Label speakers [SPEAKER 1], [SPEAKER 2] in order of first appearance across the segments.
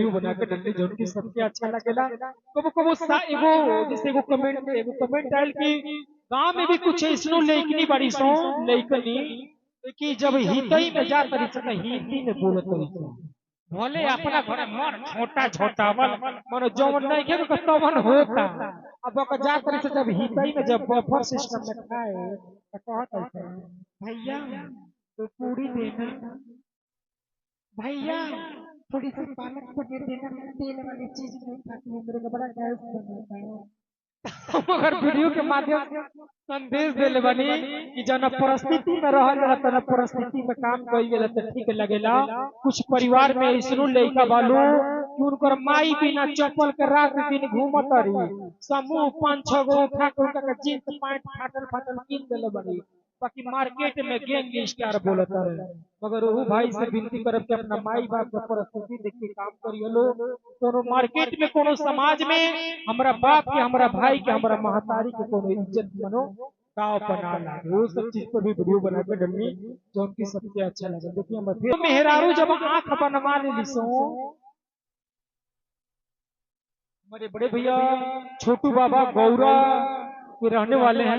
[SPEAKER 1] Video बना के डलने जौन की सबके अच्छा लगेला। कबो कबो एगो जैसे एगो कमेंट आयल कि गांव में भी कुछ ऐसनो लइकनी बड़ी सो लइकनी कि जब हितई में जा तरी से हिंदी में बोलत तरी सो भले अपना घर मर छोटा छोटा मन जौन नहीं के तो तवन होता। अब ओका जा तरी से जब हितई में जब बफर सिस्टम में खाए तो कहत है भैया तो पूरी देना, भैया थोड़ी सी पालक पनीर देना, तेल वाली चीज नहीं खाती हूँ, मेरे को बड़ा गैस बनता है। मगर वीडियो के माध्यम से संदेश देले बनी कि जना परिस्थिति में रहल जाला तना परिस्थिति में काम कइल गेला त ठीक लगेला। कुछ परिवार में ऐसनो लइका बालू कि उनकर माई बिना चप्पल के रात दिन घूमत रही, समूह 5-6 गो उठा के उनका जींस पैंट फाटल फाटल किन देले बनी, बाकी मार्केट में गैंग स्टार बोलत रहे। मगर वो भाई से विनती करब कि अपना माई बाप का परिस्थिति देख के काम करिए लो। कोनो मार्केट में कोनो समाज में हमारा बाप के, हमारा भाई के, हमारा महतारी के कोनो इज्जत मनो गाँव बना लागे, वो सब चीज पर भी वीडियो बना के डलनी जो उनकी सबसे अच्छा लगे। देखिए हम फिर मेहरारू जब आंख बनवा ले सो हमारे बड़े भैया छोटू बाबा गौरा के रहने वाले हैं,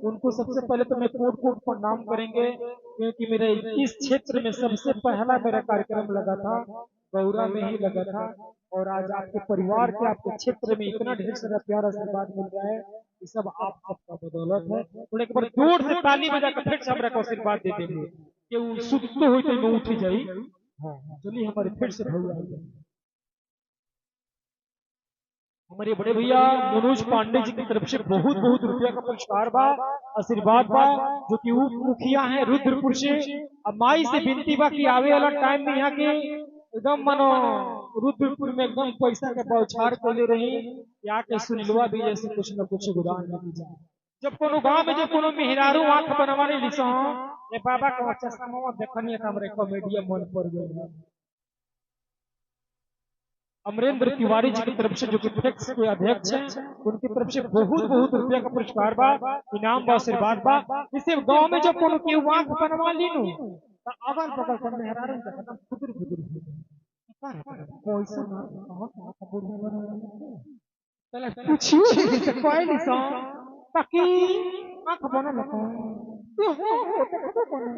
[SPEAKER 1] उनको सबसे पहले तो मैं कोट कोट प्रणाम करेंगे क्योंकि मेरे इस क्षेत्र में सबसे पहला मेरा कार्यक्रम लगा था गौरा में ही लगा था। और आज आपके परिवार के, आपके क्षेत्र में इतना ढेर सारा प्यार आशीर्वाद मिल रहा है, ये सब आप सबका बदौलत है। तो एक बार जोर से ताली बजाकर फिर से हमरा को आशीर्वाद दे देंगे कि वो सुस्त हो तो उठ जाई। हाँ चलिए हमारे फिर से भैया हमारे बड़े भैया मनोज पांडे जी की तरफ से बहुत बहुत रुपया का पुरस्कार बा, आशीर्वाद बा, जो कि उप मुखिया है रुद्रपुर से। अब माई से विनती बा कि आवे वाला टाइम में यहाँ के एकदम मनो रुद्रपुर में एकदम पैसा के बौछार खोले रही, यहाँ के सुनिलवा भी जैसे कुछ न कुछ गुदान लगी जाए। जब कोनो गांव में जब कोनो मेहरारू आंख बनवाने लिसो ये बाबा का चश्मा देखनी हमरे कॉमेडिया मन पर गया। अमरेंद्र तिवारी जी की तरफ से जो कि फ्लेक्स के अध्यक्ष हैं, उनकी तरफ से बहुत बहुत रुपया का पुरस्कार बा, इनाम बा, आशीर्वाद बा। इसे गांव में जब कोनो के आंख बनवा लीनु तो अगल बगल के मेहरारू का एकदम खुदर खुदर पैसा ना बहुत बुढ़िया बना चले पूछियो से कोई नहीं सो ताकि आंख बना लगा तो हो बना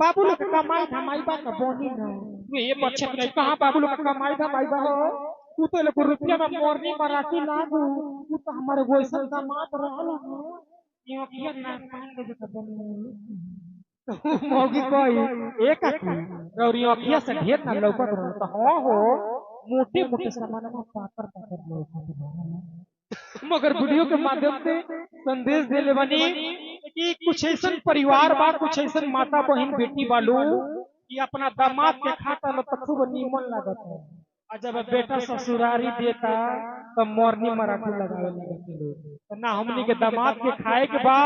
[SPEAKER 1] बाबू लोग कमाई धमाई बा का बोनी ना ये बच्चे नहीं कहां बाबू लोग कमाई धमाई बा हो तू तो लोग रुपया में मोरनी मराठी लागू तू तो हमारे वैसा दामाद रहल हो ये किया ना पाएंगे जो बनी मोगी कोई एक और ये अखिया से ढेर ना लौकत रहो तो हो मोटे मोटे सामान में पाकर पाकर लौकत मगर वीडियो के माध्यम से संदेश देले बनी कि कुछ ऐसा परिवार बा, कुछ ऐसा माता बहन बेटी बालू कि अपना दामाद के खाता लो तो खूब नीमन लागत है, और जब बेटा ससुरारी देता तो मोरनी मराठी लगावे लगते तो ना हमनी के दामाद के खाए के बा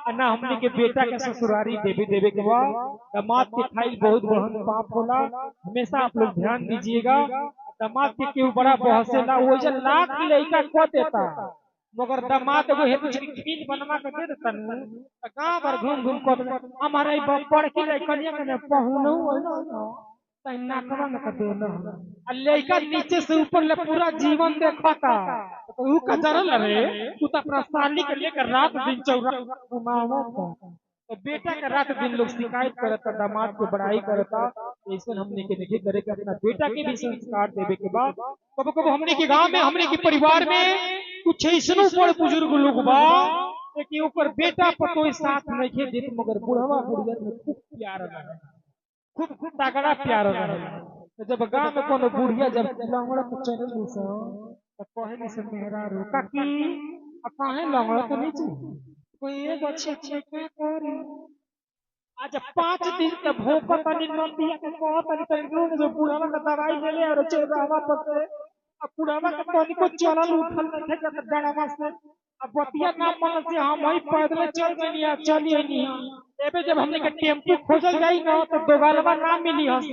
[SPEAKER 1] और ना हमनी के बेटा के ससुरारी देवे के बा। दामाद के खाई बहुत बड़ा पाप होला, हमेशा आप लोग ध्यान दीजिएगा। दामाद के क्यों बड़ा बहसेला वो जो लाख लड़का को देता मगर दामाद को हेतु खील बनवा के दे देता न गांव भर घूम घूम कर हमारे बड़ की लड़कनिया के पहुनो तै नाकवा में कर देना आ लड़का नीचे से ऊपर ले पूरा जीवन देखता तो ऊ का जरल रे तू तो अपना साली के लेकर रात दिन चौरा घुमावता तो बेटा के रात दिन लोग शिकायत करता, दामाद को बड़ाई करता। ऐसे हमने के नहीं करे कि अपना बेटा के भी संस्कार देवे के बाद कबो कबो हमने के गांव में, हमने के परिवार में कुछ ऐसनो बड़ बुजुर्ग लोग बा कि ऊपर बेटा पर कोई साथ नहीं खे देते मगर बुढ़वा बुढ़िया में खूब प्यार रहे, खूब खूब तगड़ा प्यार रहे। तो जब गांव में कोनो बुढ़िया जब लंगड़ा को चले सो तो कहले से मेहरारू काकी आ काहे लंगड़ा तो नहीं चाहिए कोई एक अच्छे अच्छे क्या करे आज 5 दिन से भूख तनी नतिया के कहत तनी जो बुढ़ावा का दवाई देले और चौराहा पर से अब बुढ़ावा के तनी को चलल उठल नहीं थे जब डरावा से अब बतिया ना मन से हम ही पैदल चल गनी चलिए नहीं एबे जब हमने के टेम्पू खोजल जाई ना तो दोगालवा ना मिली हस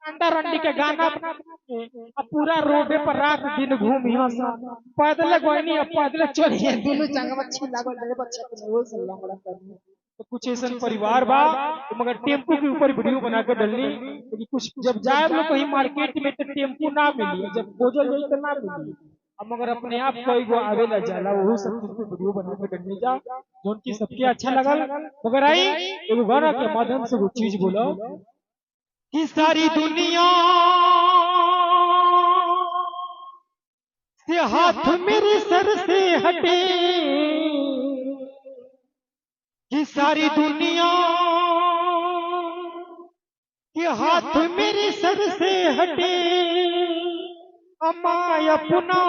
[SPEAKER 1] अंडा रंडी के गाना अब पूरा रोडे पर रात दिन घूमी हस पैदल गईनी अब पैदल चलिए दोनों जंगवा छी लागल रे बच्चा के वो से लंगड़ा कर तो कुछ ऐसा परिवार बा तो मगर टेम्पू के ऊपर वीडियो बना के डालनी क्योंकि कुछ जब जाए लोग कहीं मार्केट में तो टेम्पू ना मिली, जब खोजल जाई तो ना मिली। अब मगर अपने आप कोई गो आवेला जाला वो सब चीज पे वीडियो बना के डालनी जा जो उनकी सबके अच्छा लगल। मगर आई एगो गाना के माध्यम से वो चीज बोलो कि सारी दुनिया से हाथ मेरे सर से हटे, कि सारी दुनिया के हाथ मेरे सर से हटे, अम्मा अपना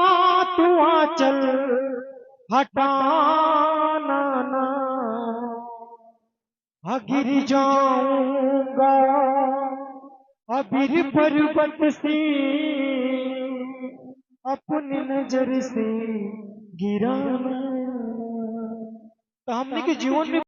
[SPEAKER 1] तू आंचल हटाना ना, गिर जाऊंगा अबीर पर्वत से अपनी नजर से गिराना। तो हमने के जीवन में